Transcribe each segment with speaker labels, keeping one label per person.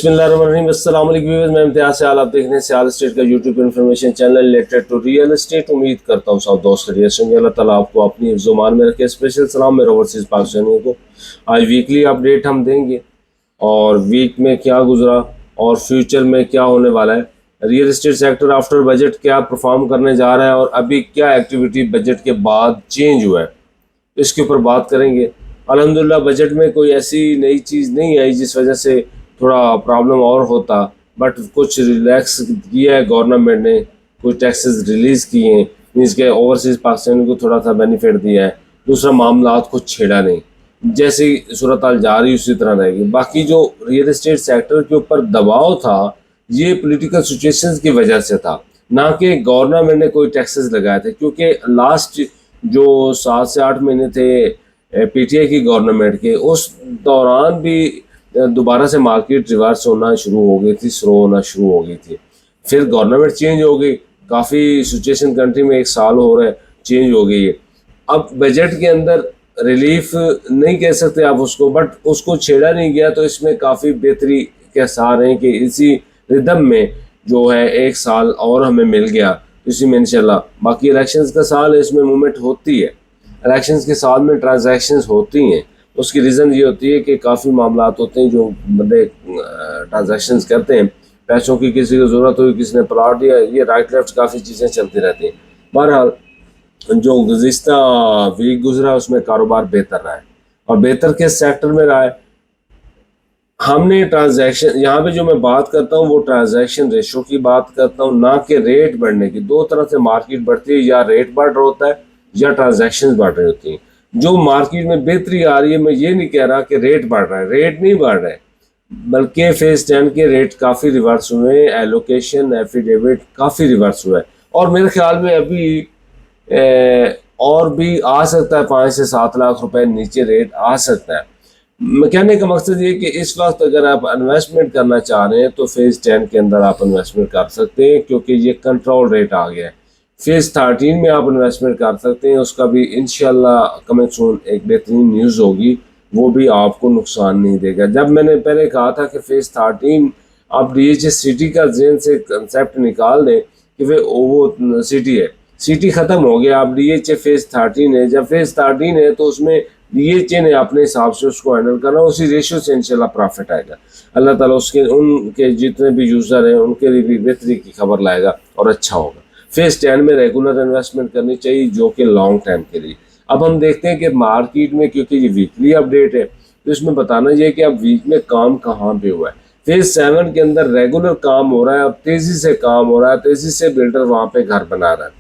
Speaker 1: बिस्मिल्लाहिर्रहमानिर्रहीम। अस्सलाम वालेकुम व्यूअर्स, मैं इम्तियाज़ से आप देख रहे हैं सियाल स्टेट का YouTube information channel related to real estate. उम्मीद करता हूँ सब दोस्त खैरियत से होंगे। अल्लाह ताला आपको अपनी हिफ्ज़-ओ-मान में रखे। स्पेशल सलाम मेरे ओवरसीज़ पाकिस्तानियों को। आज वीकली अपडेट हम देंगे और वीक में क्या गुजरा और फ्यूचर में क्या होने वाला है। Real estate sector after budget क्या परफॉर्म करने जा रहा है और अभी क्या एक्टिविटी बजट के बाद चेंज हुआ है, इसके ऊपर बात करेंगे। अल्हम्दुलिल्लाह बजट में कोई ऐसी नई चीज़ नहीं आई जिस वजह से थोड़ा प्रॉब्लम और होता, बट कुछ रिलैक्स किया है गवर्नमेंट ने, कुछ टैक्सेस रिलीज़ किए हैं, मीन्स के ओवरसीज़ पाकिस्तान को थोड़ा सा बेनिफिट दिया है। दूसरा मामला कुछ छेड़ा नहीं, जैसी सूरत हाल जा रही उसी तरह रहेगी। बाकी जो रियल एस्टेट सेक्टर के ऊपर दबाव था ये पॉलिटिकल सिचुएशंस की वजह से था, ना कि गवर्नमेंट ने कोई टैक्सेस लगाए थे। क्योंकि लास्ट जो 7 से 8 महीने थे पीटीआई की गवर्नमेंट के, उस दौरान भी दोबारा से मार्केट रिवर्स होना शुरू हो गई थी, स्लो होना शुरू हो गई थी। फिर गवर्नमेंट चेंज हो गई, काफ़ी सिचुएशन कंट्री में 1 साल हो रहा है चेंज हो गई है। अब बजट के अंदर रिलीफ नहीं कह सकते आप उसको, बट उसको छेड़ा नहीं गया, तो इसमें काफ़ी बेहतरी के आसार हैं कि इसी रिदम में जो है 1 साल और हमें मिल गया, इसी में इंशाल्लाह। बाकी इलेक्शंस का साल है, इसमें मूवमेंट होती है, इलेक्शंस के साल में ट्रांजैक्शंस होती हैं। उसकी रीज़न ये होती है कि काफ़ी मामला होते हैं जो बंदे ट्रांजैक्शंस करते हैं, पैसों की किसी को ज़रूरत हुई, किसी ने प्लाट दिया, ये राइट लेफ्ट काफ़ी चीज़ें चलती रहती हैं। बहरहाल जो गुज़िश्ता वीक गुजरा उसमें कारोबार बेहतर रहा है, और बेहतर किस सेक्टर में रहा है। हमने ट्रांजैक्शन यहाँ पे जो मैं बात करता हूँ वो ट्रांजैक्शन रेशो की बात करता हूँ, ना कि रेट बढ़ने की। दो तरह से मार्केट बढ़ती है, या रेट बढ़ रहा होता है या ट्रांजैक्शन बढ़ रही होती हैं। जो मार्केट में बेहतरी आ रही है, मैं ये नहीं कह रहा कि रेट बढ़ रहा है, रेट नहीं बढ़ रहा है, बल्कि फेज 10 के रेट काफ़ी रिवर्स हुए हैं, एलोकेशन एफिडेविट काफ़ी रिवर्स हुआ है, और मेरे ख्याल में अभी और भी आ सकता है, 5 से 7 लाख रुपए नीचे रेट आ सकता है। कहने का मकसद ये कि इस वक्त अगर आप इन्वेस्टमेंट करना चाह रहे हैं तो फेज़ 10 के अंदर आप इन्वेस्टमेंट कर सकते हैं, क्योंकि ये कंट्रोल रेट आ गया है। फेज़ 13 में आप इन्वेस्टमेंट कर सकते हैं, उसका भी इंशाल्लाह कमिंग सून एक बेहतरीन न्यूज़ होगी, वो भी आपको नुकसान नहीं देगा। जब मैंने पहले कहा था कि फेज़ 13 आप डीएचएस सिटी का जेन से कंसेप्ट निकाल दें कि वो सिटी है, सिटी ख़त्म हो गया, आप डीएचए फेज़ 13 है। जब फेज़ 13 है तो उसमें डीएचए ने अपने हिसाब से उसको हैंडल करना, उसी रेशियो से इंशाल्लाह प्रॉफिट आएगा। अल्लाह ताला उसके उनके जितने भी यूज़र हैं उनके लिए भी बेहतरी की खबर लाएगा और अच्छा होगा। फेज़ 10 में रेगुलर इन्वेस्टमेंट करनी चाहिए, जो कि लॉन्ग टाइम के लिए। अब हम देखते हैं कि मार्केट में, क्योंकि ये वीकली अपडेट है तो इसमें बताना चाहिए कि अब वीक में काम कहाँ पे हुआ है। फेज़ 7 के अंदर रेगुलर काम हो रहा है, अब तेज़ी से काम हो रहा है, तेज़ी से बिल्डर वहाँ पे घर बना रहा है,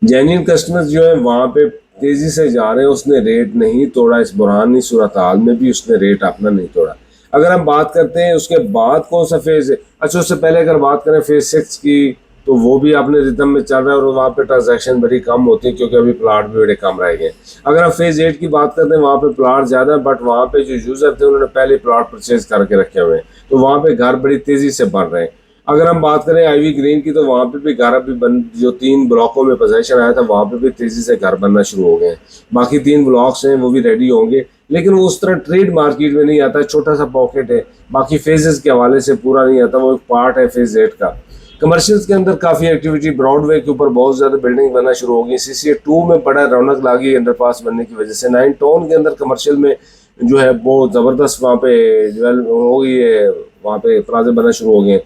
Speaker 1: जेन्युइन कस्टमर्स जो है वहाँ पे तेज़ी से जा रहे हैं। उसने रेट नहीं तोड़ा, इस बुरहानी सूरत हाल में भी उसने रेट अपना नहीं तोड़ा। अगर हम बात करते हैं उसके बाद कौन सा फेज़ है, अच्छा उससे पहले अगर बात करें फेज़ 6 की, तो वो भी अपने रिदम में चल रहा है, और वहाँ पे ट्रांजैक्शन बड़ी कम होती है क्योंकि अभी प्लाट भी बड़े कम रह गए। अगर हम फेज़ 8 की बात करते हैं, वहाँ पे प्लाट ज़्यादा है, बट वहाँ पे जो यूज़र थे उन्होंने पहले प्लाट परचेज करके रखे हुए हैं, तो वहाँ पे घर बड़ी तेज़ी से बढ़ रहे हैं। अगर हम बात करें आईवी ग्रीन की, तो वहाँ पे भी घर अभी बन, जो 3 ब्लॉकों में पोजीशन आया था वहाँ पे भी तेज़ी से घर बनना शुरू हो गए हैं। बाकी 3 ब्लॉक्स हैं वो भी रेडी होंगे, लेकिन वो उस तरह ट्रेड मार्केट में नहीं आता, छोटा सा पॉकेट है, बाकी फेजेस के हवाले से पूरा नहीं आता, वो एक पार्ट है फेज 8 का। कमर्शियल्स के अंदर काफ़ी एक्टिविटी, ब्रॉडवे के ऊपर बहुत ज़्यादा बिल्डिंग बनना शुरू हो गई, CCA 2 में बड़ा रौनक लागी अंडरपास बनने की वजह से। 9 टाउन के अंदर कमर्शियल में जो है बहुत ज़बरदस्त वहाँ पे डेवलप हो गई है, वहाँ पे प्लाजे बनना शुरू हो गए,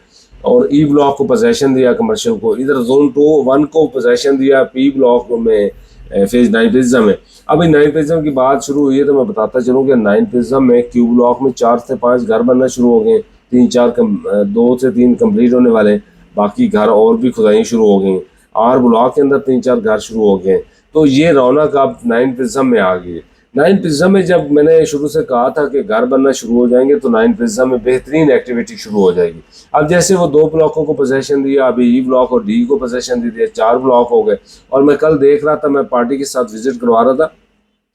Speaker 1: और ई ब्लॉक को पोजीशन दिया कमर्शियल को, इधर जोन 1 को पोजीशन दिया पी ब्लॉक में फेज 9 प्रिज्म में। अभी 9 प्रिज्म की बात शुरू हुई है तो मैं बताता चलूँ कि 9 प्रिज्म में क्यू ब्लॉक में 4 से 5 घर बनना शुरू हो गए, 2 से 3 कंप्लीट होने वाले हैं, बाकी घर और भी खुदाई शुरू हो गई। आर ब्लॉक के अंदर 3-4 घर शुरू हो गए, तो ये रौनक अब 9 प्रिज्म में आ गई है। 9 प्रिज्म में जब मैंने शुरू से कहा था कि घर बनना शुरू हो जाएंगे, तो 9 प्रिज्म में बेहतरीन एक्टिविटी शुरू हो जाएगी। अब जैसे वो 2 ब्लॉकों को पोजीशन दिया, अभी ई ब्लॉक और डी को पोजीशन दे दिया, 4 ब्लॉक हो गए। और मैं कल देख रहा था, मैं पार्टी के साथ विजिट करवा रहा था,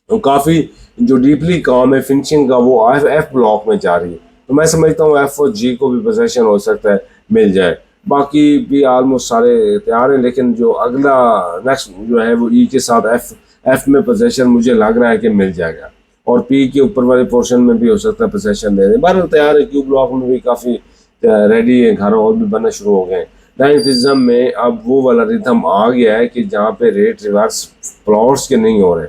Speaker 1: तो काफ़ी जो डीपली काम है फिनिशिंग का वो एफ ब्लॉक में जा रही है, तो मैं समझता हूँ एफ और जी को भी पोजीशन हो सकता है मिल जाए। बाकी भी ऑलमोस्ट सारे तैयार हैं, लेकिन जो अगला नेक्स्ट जो है वो ई के साथ एफ में पोजीशन मुझे लग रहा है कि मिल जाएगा। और पी के ऊपर वाले पोर्शन में भी हो सकता है पोजीशन दे दें। बहरहाल तैयार है, क्यू ब्लॉक में भी काफ़ी रेडी है, घर और भी बनना शुरू हो गए हैं। 9th में अब वो वाला रिथम आ गया है कि जहाँ पे रेट रिवर्स प्लॉट्स के नहीं हो रहे,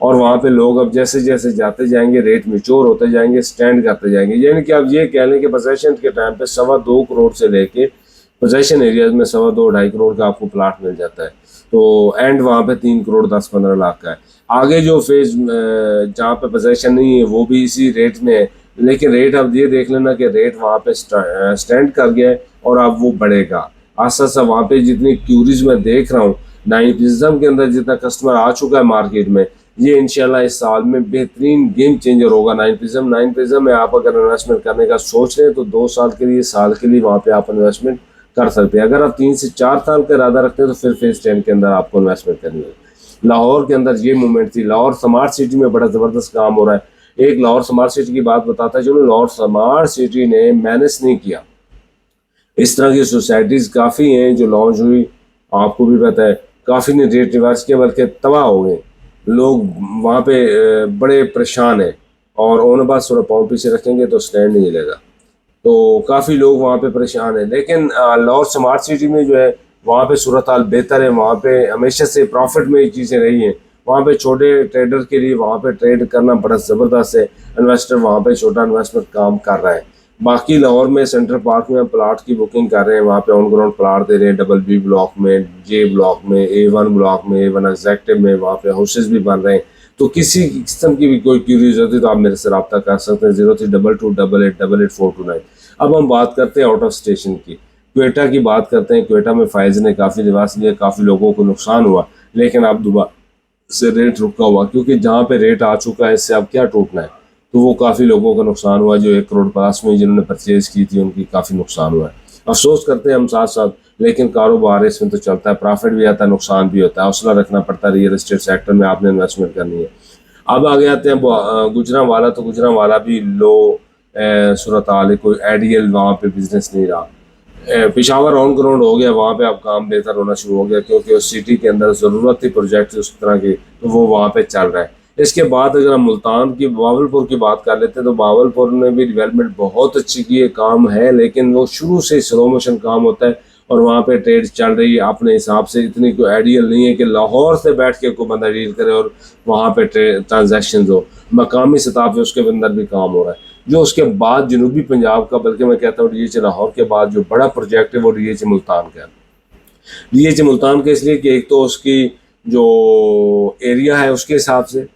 Speaker 1: और वहाँ पे लोग अब जैसे जैसे जाते जाएंगे रेट मिच्योर होते जाएंगे, स्टैंड करते जाएंगे। यानी कि आप ये कह लें कि पोजीशन के टाइम पे 2.25 करोड़ से लेके पोजीशन एरियाज में 2.25-2.5 करोड़ का आपको प्लाट मिल जाता है। तो एंड वहाँ पे 3 करोड़ 10-15 लाख का है। आगे जो फेज जहाँ पे पोजीशन नहीं है वो भी इसी रेट में है, लेकिन रेट अब ये देख लेना कि रेट वहाँ पे स्टैंड कर गया है और अब वो बढ़ेगा आस्ता आस्ता। वहाँ पे जितनी क्यूरीज मैं देख रहा हूँ 9 के अंदर जितना कस्टमर आ चुका है मार्केट में, ये इंशाल्लाह इस साल में बेहतरीन गेम चेंजर होगा। 9 में आप अगर इन्वेस्टमेंट करने का सोच रहे हैं तो 2 साल के लिए, साल के लिए वहाँ पे आप इन्वेस्टमेंट कर सकते हैं। अगर आप 3 से 4 साल का इरादा रखते हैं तो फिर फेज 10 के अंदर आपको इन्वेस्टमेंट करनी है। लाहौर के अंदर ये मूवमेंट थी। लाहौर स्मार्ट सिटी में बड़ा ज़बरदस्त काम हो रहा है। एक लाहौर स्मार्ट सिटी की बात बताता है, जो लाहौर स्मार्ट सिटी ने मैनेज नहीं किया। इस तरह की सोसाइटीज़ काफ़ी हैं जो लॉन्च हुई, आपको भी पता है, काफ़ी ने रेट रिवर्स किया बल्कि तबाह हो गए। लोग वहाँ पे बड़े परेशान हैं, और ओन बात थोड़ा पाँव पीछे रखेंगे तो स्टैंड नहीं मिलेगा। तो काफ़ी लोग वहाँ पे परेशान हैं। लेकिन लाहौर स्मार्ट सिटी में जो है वहाँ पे सूरत हाल बेहतर है। वहाँ पे हमेशा से प्रॉफिट में ये चीज़ें रही हैं। वहाँ पे छोटे ट्रेडर के लिए वहाँ पे ट्रेड करना बड़ा ज़बरदस्त है। इन्वेस्टर वहाँ पे छोटा इन्वेस्टमेंट काम कर रहा है। बाकी लाहौर में सेंट्रल पार्क में प्लाट की बुकिंग कर रहे हैं, वहाँ पे ऑन ग्राउंड प्लाट दे रहे हैं, BB ब्लॉक में, J ब्लॉक में, A1 ब्लॉक में, A1 एग्जेक्टिव में, वहाँ पे हाउसेज भी बन रहे हैं। तो किसी किस्म की भी कोई क्यूरीज होती है तो आप मेरे से रब्ता कर सकते हैं 032288888429। अब हम बात करते हैं आउट ऑफ स्टेशन की, क्वेटा की बात करते हैं। क्वेटा में फाइज ने काफ़ी लिबास लिया, काफ़ी लोगों को नुकसान हुआ, लेकिन अब दोबारा से रेट रुका हुआ, क्योंकि जहाँ पे रेट आ चुका है इससे अब क्या टूटना है। तो वो काफ़ी लोगों का नुकसान हुआ, जो 1 करोड़ प्लस में जिन्होंने परचेज़ की थी उनकी काफ़ी नुकसान हुआ है। अफसोस करते हैं हम साथ साथ, लेकिन कारोबार है, इसमें तो चलता है, प्रॉफिट भी आता है, नुकसान भी होता है। हौसला रखना पड़ता है। रियल एस्टेट सेक्टर में आपने इन्वेस्टमेंट करनी है। अब आगे आते हैं गुजरांवाला। तो गुजरांवाला भी लो सूरत हाल है, कोई आइडियल वहाँ पे बिजनेस नहीं रहा। पेशावर ऑन ग्राउंड हो गया, वहाँ पे अब काम बेहतर होना शुरू हो गया, क्योंकि उस सिटी के अंदर ज़रूरत थी प्रोजेक्ट उस तरह के, तो वो वहाँ पे चल रहा है। इसके बाद अगर हम मुल्तान की, बावलपुर की बात कर लेते हैं, तो बावलपुर ने भी डेवलपमेंट बहुत अच्छी की है, काम है, लेकिन वो शुरू से स्लो मोशन काम होता है, और वहाँ पे ट्रेड चल रही है अपने हिसाब से। इतनी कोई आइडियल नहीं है कि लाहौर से बैठ के कोई बंदा डील करे और वहाँ पे ट्रांजैक्शन हो। मकामी सतह पे उसके अंदर भी काम हो रहा है। जो उसके बाद जनूबी पंजाब का, बल्कि मैं कहता हूँ DH लाहौर के बाद जो बड़ा प्रोजेक्ट है वो DH मुल्तान का है। DH मुल्तान का इसलिए कि एक तो उसकी जो एरिया है उसके हिसाब से,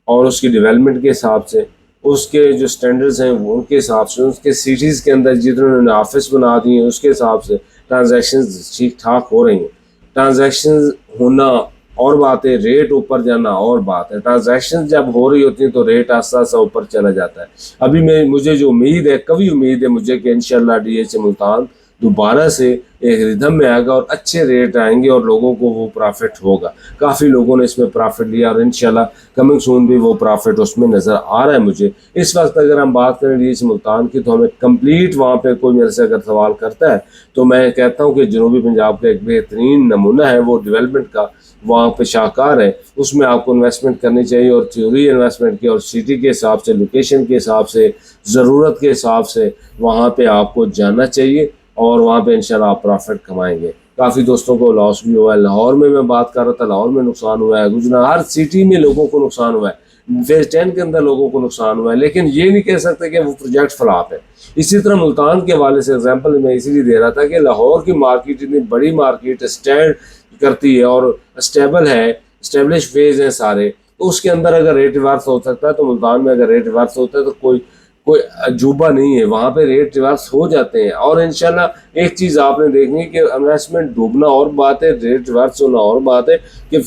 Speaker 1: और उसकी डेवलपमेंट के हिसाब से, उसके जो स्टैंडर्ड्स हैं वो उनके हिसाब से, उसके सिटीज़ के अंदर जितने उन्होंने ऑफिस बना दिए हैं उसके हिसाब से ट्रांजैक्शंस ठीक ठाक हो रही हैं। ट्रांजैक्शंस होना और बात है, रेट ऊपर जाना और बात है। ट्रांजैक्शन जब हो रही होती है तो रेट आस्ता आस्ता ऊपर चला जाता है। अभी मुझे जो उम्मीद है, कभी उम्मीद है मुझे कि इंशाल्लाह DH मुल्तान दोबारा से एक रिदम में आएगा और अच्छे रेट आएंगे और लोगों को वो प्रॉफिट होगा। काफ़ी लोगों ने इसमें प्रॉफिट लिया और इंशाल्लाह कमिंग सून भी वो प्रॉफिट उसमें नज़र आ रहा है मुझे। इस वक्त अगर हम बात करें DH मुल्तान की, तो हमें कंप्लीट वहाँ पे कोई मेरे से अगर सवाल करता है तो मैं कहता हूँ कि जनूबी पंजाब का एक बेहतरीन नमूना है वो डेवलपमेंट का, वहाँ पे शाहकार है, उसमें आपको इन्वेस्टमेंट करनी चाहिए, और थ्योरी इन्वेस्टमेंट की, और सिटी के हिसाब से, लोकेशन के हिसाब से, ज़रूरत के हिसाब से वहाँ पे आपको जाना चाहिए, और वहाँ पे इंशाल्लाह आप प्रॉफिट कमाएंगे। काफ़ी दोस्तों को लॉस भी हुआ है। लाहौर में मैं बात कर रहा था, लाहौर में नुकसान हुआ है, गुजरात, हर सिटी में लोगों को नुकसान हुआ है, फेज 10 के अंदर लोगों को नुकसान हुआ है, लेकिन ये नहीं कह सकते कि वो प्रोजेक्ट फ्लॉप है। इसी तरह मुल्तान के हवाले से एग्जाम्पल मैं इसीलिए दे रहा था कि लाहौर की मार्केट इतनी बड़ी मार्केट स्टैंड करती है और स्टेबल है, स्टेब्लिश फेज हैं सारे, तो उसके अंदर अगर रेट रिवर्स हो सकता है, तो मुल्तान में अगर रेट रिवर्स होता है तो कोई अजूबा नहीं है, वहाँ पे रेट रिवर्स हो जाते हैं। और इंशाल्लाह एक चीज़ आपने देखनी है कि इन्वेस्टमेंट डूबना और बात है, रेट रिवर्स होना और बात है, कि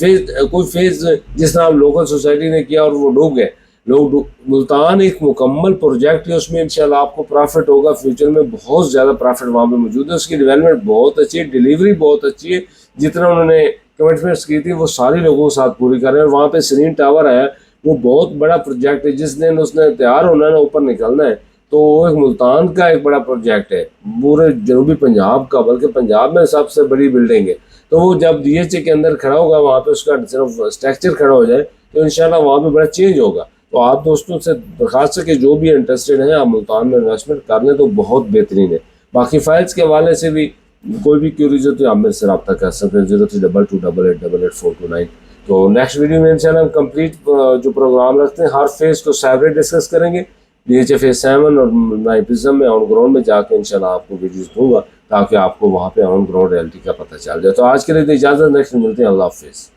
Speaker 1: कोई फेज जिस तरह लोकल सोसाइटी ने किया और वो डूब गए लोग। मुल्तान एक मुकम्मल प्रोजेक्ट है, उसमें इंशाल्लाह आपको प्रॉफिट होगा, फ्यूचर में बहुत ज़्यादा प्रॉफिट वहाँ पे मौजूद है। उसकी डेवलपमेंट बहुत अच्छी है, डिलीवरी बहुत अच्छी है, जितना उन्होंने कमिटमेंट्स की थी वो सारे लोगों के साथ पूरी कर रहे हैं। और वहाँ पे सरीन टावर है, वो बहुत बड़ा प्रोजेक्ट है, जिस दिन उसने तैयार होना है ना, ऊपर निकलना है, तो वो एक मुल्तान का एक बड़ा प्रोजेक्ट है, पूरे जनूबी पंजाब का, बल्कि पंजाब में सबसे बड़ी बिल्डिंग है। तो वो जब DH के अंदर खड़ा होगा, वहाँ पे उसका सिर्फ स्ट्रक्चर खड़ा हो जाए तो इंशाल्लाह वहाँ पे बड़ा चेंज होगा। तो आप दोस्तों से दरखास्त है कि जो भी इंटरेस्टेड हैं आप मुल्तान में इन्वेस्टमेंट कर लें तो बहुत बेहतरीन है। बाकी फाइल्स के हवाले से भी कोई भी क्यूरीज हो तो आप मेरे से रब्ता कर सकते हैं 032288888429। तो नेक्स्ट वीडियो में इंशाल्लाह हम कंप्लीट जो प्रोग्राम रखते हैं हर फेज को सेपरेट डिस्कस करेंगे। DHA फेज 7 और नाइपिज्म में ऑन ग्राउंड में जाके इंशाल्लाह आपको वीडियोस दूंगा ताकि आपको वहाँ पे ऑन ग्राउंड रियलिटी का पता चल जाए। तो आज के लिए इजाज़त, नेक्स्ट मिलते हैं, अल्लाह हाफिज़।